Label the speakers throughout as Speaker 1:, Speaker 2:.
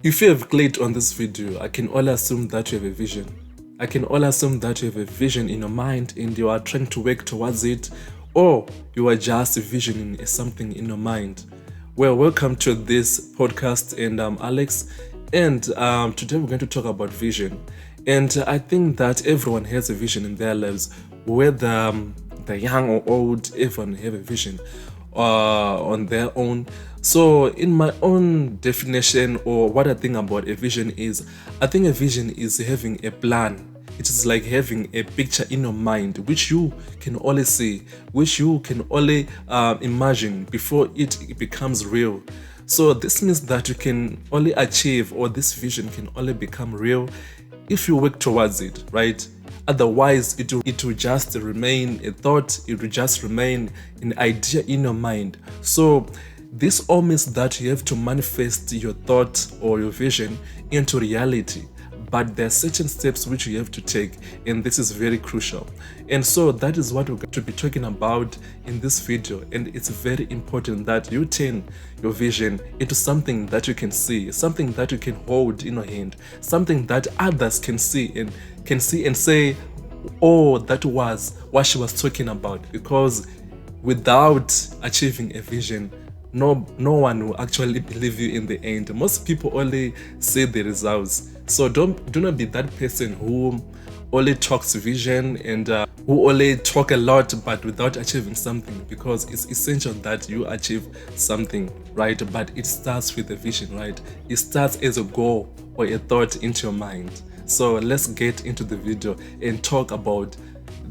Speaker 1: If you have clicked on this video, I can only assume that you have a vision. I can only assume that you have a vision in your mind and you are trying to work towards it, or you are just visioning something in your mind. Well, welcome to this podcast, and I'm Alex, and today we're going to talk about vision. And I think that everyone has a vision in their lives, whether they're young or old, everyone have a vision on their own. So in my own definition, or what I think about a vision is, I think a vision is having a plan. It is like having a picture in your mind which you can only see, which you can only imagine before it becomes real. So this means that you can only achieve, or this vision can only become real if you work towards it, right? Otherwise, it will just remain a thought, it will just remain an idea in your mind. So this all means that you have to manifest your thought or your vision into reality. But there are certain steps which you have to take, and this is very crucial. And so that is what we're going to be talking about in this video. And it's very important that you turn your vision into something that you can see, something that you can hold in your hand, something that others can see and say, oh, that was what she was talking about. Because without achieving a vision, no one will actually believe you in the end. Most people only see the results. So do not be that person who only talks vision and who only talk a lot but without achieving something, because it's essential that you achieve something, right? But it starts with a vision, right? It starts as a goal or a thought into your mind. So let's get into the video and talk about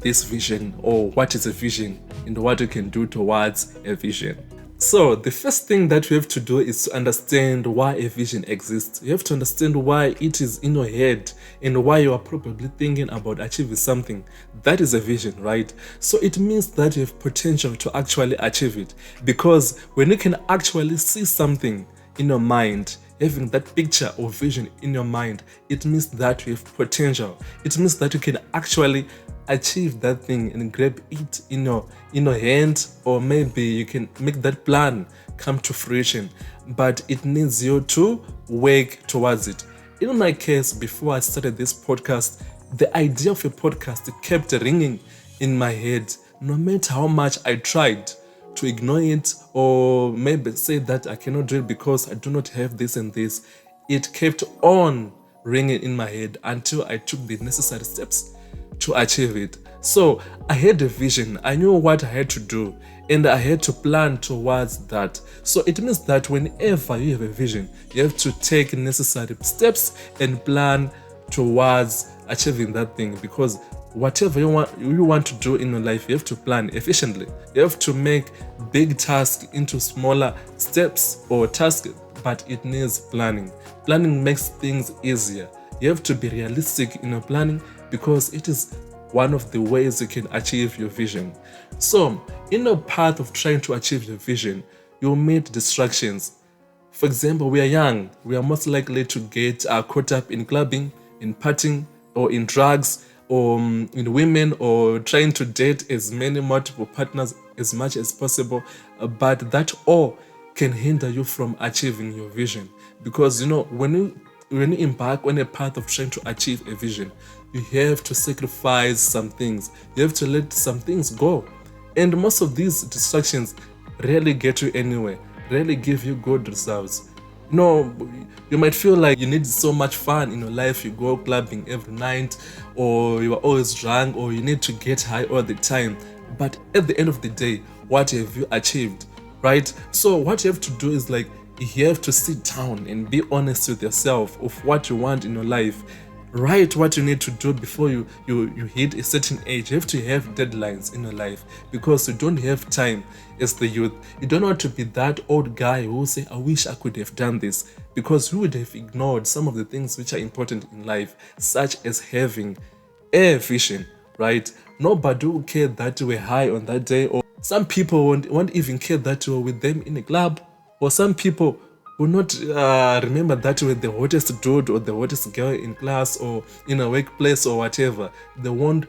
Speaker 1: this vision, or what is a vision and what you can do towards a vision. So the first thing that you have to do is to understand why a vision exists. You have to understand why it is in your head and why you are probably thinking about achieving something. That is a vision, right? So it means that you have potential to actually achieve it, because when you can actually see something in your mind, having that picture or vision in your mind, it means that you have potential. It means that you can actually achieve that thing and grab it in your hand, or maybe you can make that plan come to fruition. But it needs you to work towards it. In my case, before I started this podcast, the idea of a podcast kept ringing in my head, no matter how much I tried to ignore it, or maybe say that I cannot do it because I do not have this and this. It kept on ringing in my head until I took the necessary steps to achieve it. So I had a vision, I knew what I had to do, and I had to plan towards that. So it means that whenever you have a vision, you have to take necessary steps and plan towards achieving that thing, because whatever you want to do in your life, you have to plan efficiently. You have to make big tasks into smaller steps or tasks, but it needs planning. Planning makes things easier. You have to be realistic in your planning, because it is one of the ways you can achieve your vision. So in the path of trying to achieve your vision, you'll meet distractions. For example, we are young. We are most likely to get caught up in clubbing, in partying, or in drugs, or in women, or trying to date as many multiple partners as much as possible. But that all can hinder you from achieving your vision, because when you embark on a path of trying to achieve a vision, you have to sacrifice some things. You have to let some things go. And most of these distractions rarely get you anywhere, rarely give you good results. You might feel like you need so much fun in your life. You go clubbing every night, or you are always drunk, or you need to get high all the time. But at the end of the day, what have you achieved, right? So what you have to do is, like, you have to sit down and be honest with yourself of what you want in your life. Write what you need to do before you hit a certain age. You have to have deadlines in your life, because you don't have time as the youth. You don't want to be that old guy who will say, I wish I could have done this, because you would have ignored some of the things which are important in life, such as having a vision, right? Nobody will care that you were high on that day, or some people won't even care that you were with them in a club, or some people will not remember that you were the hottest dude or the hottest girl in class or in a workplace or whatever. They won't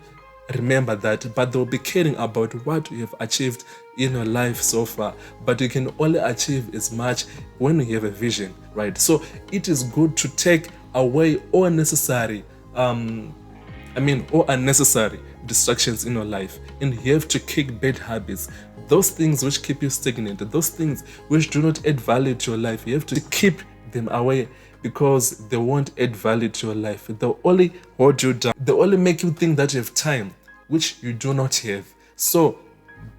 Speaker 1: remember that, but they'll be caring about what you have achieved in your life so far. But you can only achieve as much when you have a vision, right? So it is good to take away all necessary or unnecessary distractions in your life, and you have to kick bad habits, those things which keep you stagnant, those things which do not add value to your life. You have to keep them away because they won't add value to your life. They'll only hold you down. They only make you think that you have time, which you do not have. So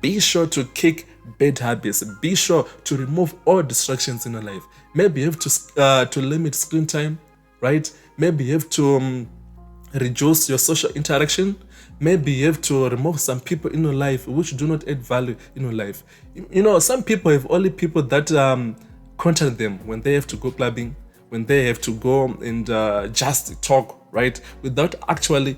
Speaker 1: be sure to kick bad habits. Be sure to remove all distractions in your life. Maybe you have to limit screen time, right? Maybe you have to reduce your social interaction. Maybe you have to remove some people in your life which do not add value in your life. Some people have only people that contact them when they have to go clubbing, when they have to go and just talk, right? Without actually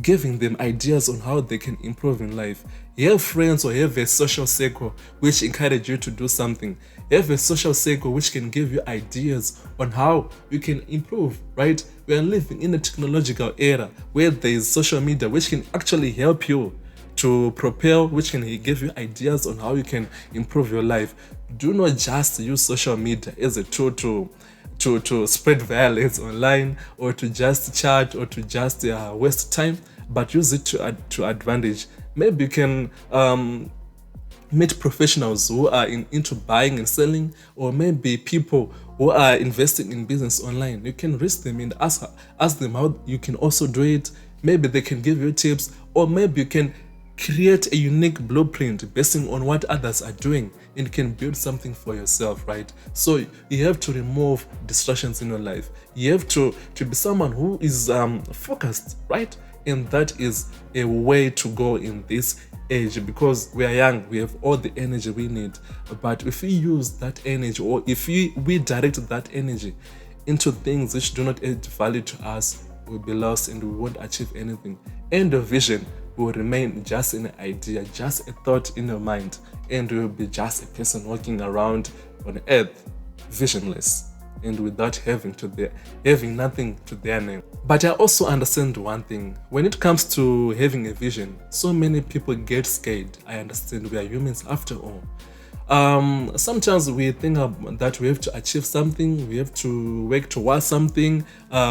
Speaker 1: giving them ideas on how they can improve in life. You have friends or you have a social circle which encourage you to do something. You have a social circle which can give you ideas on how you can improve, right? We are living in a technological era where there is social media which can actually help you to propel, which can give you ideas on how you can improve your life. Do not just use social media as a tool to spread violence online, or to just chat, or to just waste time, but use it to advantage. Maybe you can meet professionals who are into buying and selling, or maybe people who are investing in business online. You can reach them and ask them how you can also do it. Maybe they can give you tips, or maybe you can create a unique blueprint based on what others are doing, and you can build something for yourself, right? So you have to remove distractions in your life. You have to be someone who is focused, right? And that is a way to go in this age, because we are young, we have all the energy we need. But if we use that energy, or if we direct that energy into things which do not add value to us, we'll be lost and we won't achieve anything. And the vision will remain just an idea, just a thought in your mind, and will be just a person walking around on earth, visionless, and without having nothing to their name. But I also understand one thing. When it comes to having a vision, so many people get scared. I understand, we are humans after all. Sometimes we think that we have to achieve something, we have to work towards something,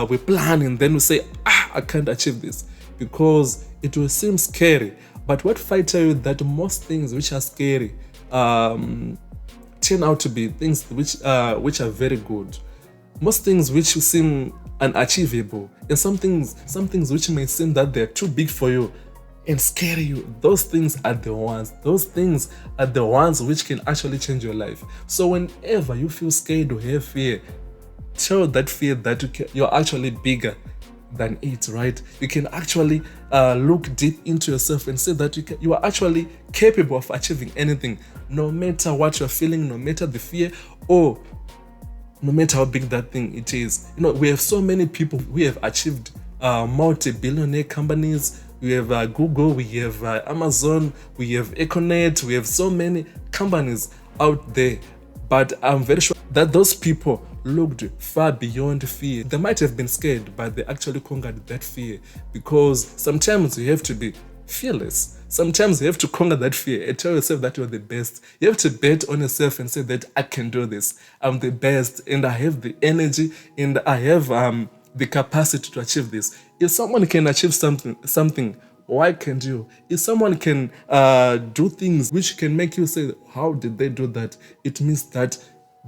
Speaker 1: we plan and then we say, I can't achieve this, because it will seem scary. But what if I tell you that most things which are scary turn out to be things which are very good. Most things which seem unachievable, and some things which may seem that they're too big for you and scare you, those things are the ones which can actually change your life. So whenever you feel scared or have fear, tell that fear that you're actually bigger than it, right? You can actually look deep into yourself and say that you are actually capable of achieving anything, no matter what you're feeling, no matter the fear, or no matter how big that thing it is. We have so many people who have achieved multi-billionaire companies. We have Google, we have Amazon, we have Econet, we have so many companies out there. But I'm very sure that those people looked far beyond fear. They might have been scared, but they actually conquered that fear, because sometimes you have to be fearless. Sometimes you have to conquer that fear and tell yourself that you're the best. You have to bet on yourself and say that I can do this. I'm the best, and I have the energy, and I have the capacity to achieve this. If someone can achieve something, why can't you? If someone can do things which can make you say, how did they do that? It means that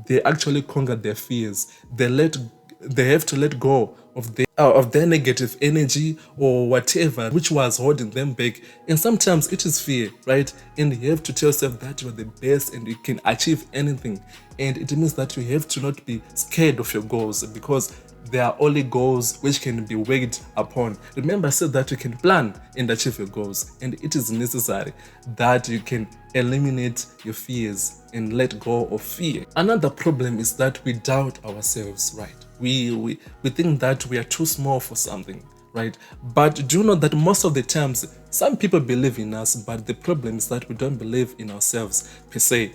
Speaker 1: they actually conquered their fears. They have to let go of their negative energy or whatever which was holding them back. And sometimes it is fear, right? And you have to tell yourself that you are the best and you can achieve anything. And it means that you have to not be scared of your goals, because there are only goals which can be worked upon. Remember, I said that you can plan and achieve your goals, and it is necessary that you can eliminate your fears and let go of fear. Another problem is that we doubt ourselves, right? We think that we are too small for something, right? But do you know that most of the times some people believe in us, but the problem is that we don't believe in ourselves per se.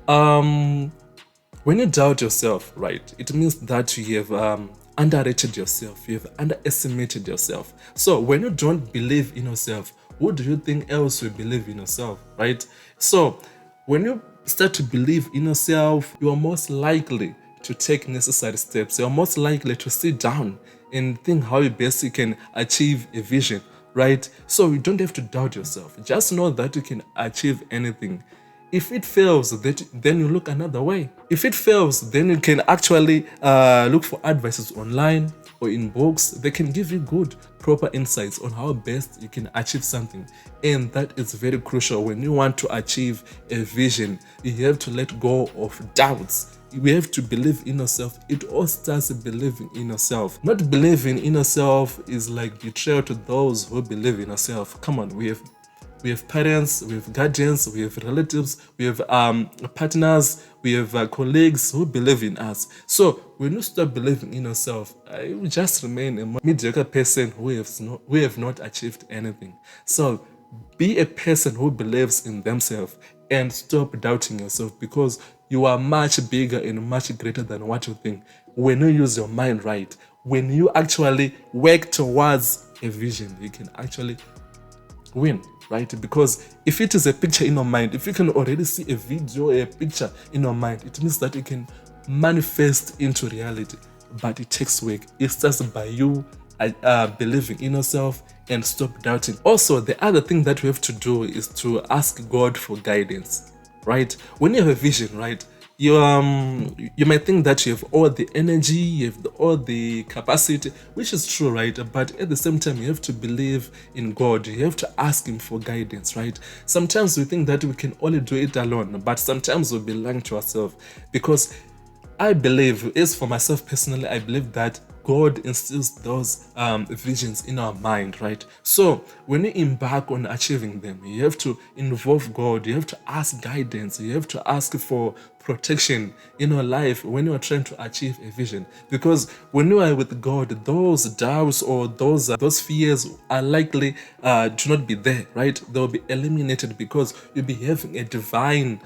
Speaker 1: When you doubt yourself, right, it means that you have underrated yourself, you have underestimated yourself. So when you don't believe in yourself, who do you think else will believe in yourself, right? So when you start to believe in yourself, you are most likely to take necessary steps. You're most likely to sit down and think how best you can achieve a vision, right? So you don't have to doubt yourself. Just know that you can achieve anything. If it fails, then you look another way. If it fails, then you can actually look for advices online or in books. They can give you good, proper insights on how best you can achieve something. And that is very crucial when you want to achieve a vision. You have to let go of doubts. We have to believe in yourself. It all starts with believing in yourself. Not believing in yourself is like betrayal to those who believe in yourself. Come on, we have parents, we have guardians, we have relatives, we have partners, we have colleagues who believe in us. So when you stop believing in yourself, you will just remain a mediocre person who have not achieved anything. So be a person who believes in themselves and stop doubting yourself, because you are much bigger and much greater than what you think. When you use your mind right, when you actually work towards a vision, you can actually win, right? Because if it is a picture in your mind, if you can already see a video, a picture in your mind, it means that you can manifest into reality. But it takes work. It starts by you believing in yourself and stop doubting. Also, the other thing that we have to do is to ask God for guidance, right? When you have a vision, right, you might think that you have all the energy, you have all the capacity, which is true, right? But at the same time, you have to believe in God. You have to ask Him for guidance, right? Sometimes we think that we can only do it alone, but sometimes we'll be lying to ourselves, because I believe, as for myself personally, I believe that God instills those visions in our mind, right? So when you embark on achieving them, you have to involve God, you have to ask guidance, you have to ask for protection in your life when you are trying to achieve a vision. Because when you are with God, those doubts or those fears are likely to not be there, right? They'll be eliminated because you'll be having a divine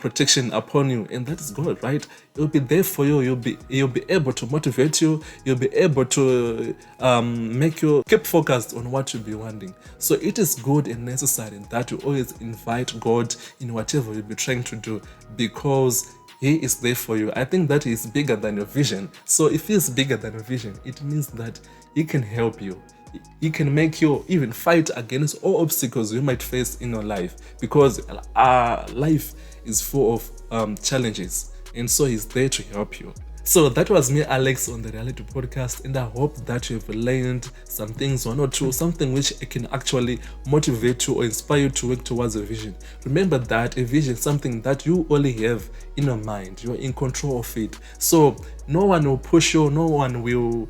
Speaker 1: protection upon you, and that is God, right? It'll be there for you. You'll be able to motivate you. You'll be able to make you keep focused on what you'll be wanting. So it is good and necessary that you always invite God in whatever you'll be trying to do, because He is there for you. I think that He is bigger than your vision. So if He is bigger than your vision, it means that He can help you. He can make you even fight against all obstacles you might face in your life, because our life is full of challenges, and so He's there to help you. So that was me, Alex, on the Reality Podcast, and I hope that you've learned some things, one or two, something which can actually motivate you or inspire you to work towards a vision. Remember that a vision is something that you only have in your mind. You are in control of it. So no one will push you, no one will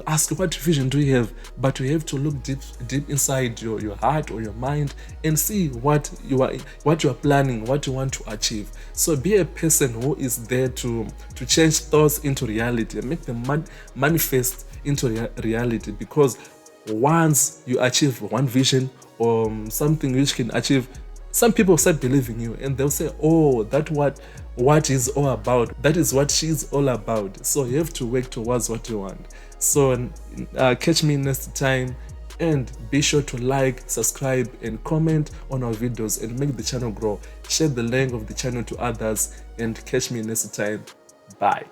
Speaker 1: ask what vision do you have, but you have to look deep inside your heart or your mind and see what you are planning, what you want to achieve. So be a person who is there to change thoughts into reality and make them manifest into reality, because once you achieve one vision or something which can achieve, some people start believing you and they'll say, oh, that's what is all about. That is what she's all about. So you have to work towards what you want. So catch me next time, and be sure to like, subscribe, and comment on our videos and make the channel grow. Share the link of the channel to others, and catch me next time. Bye.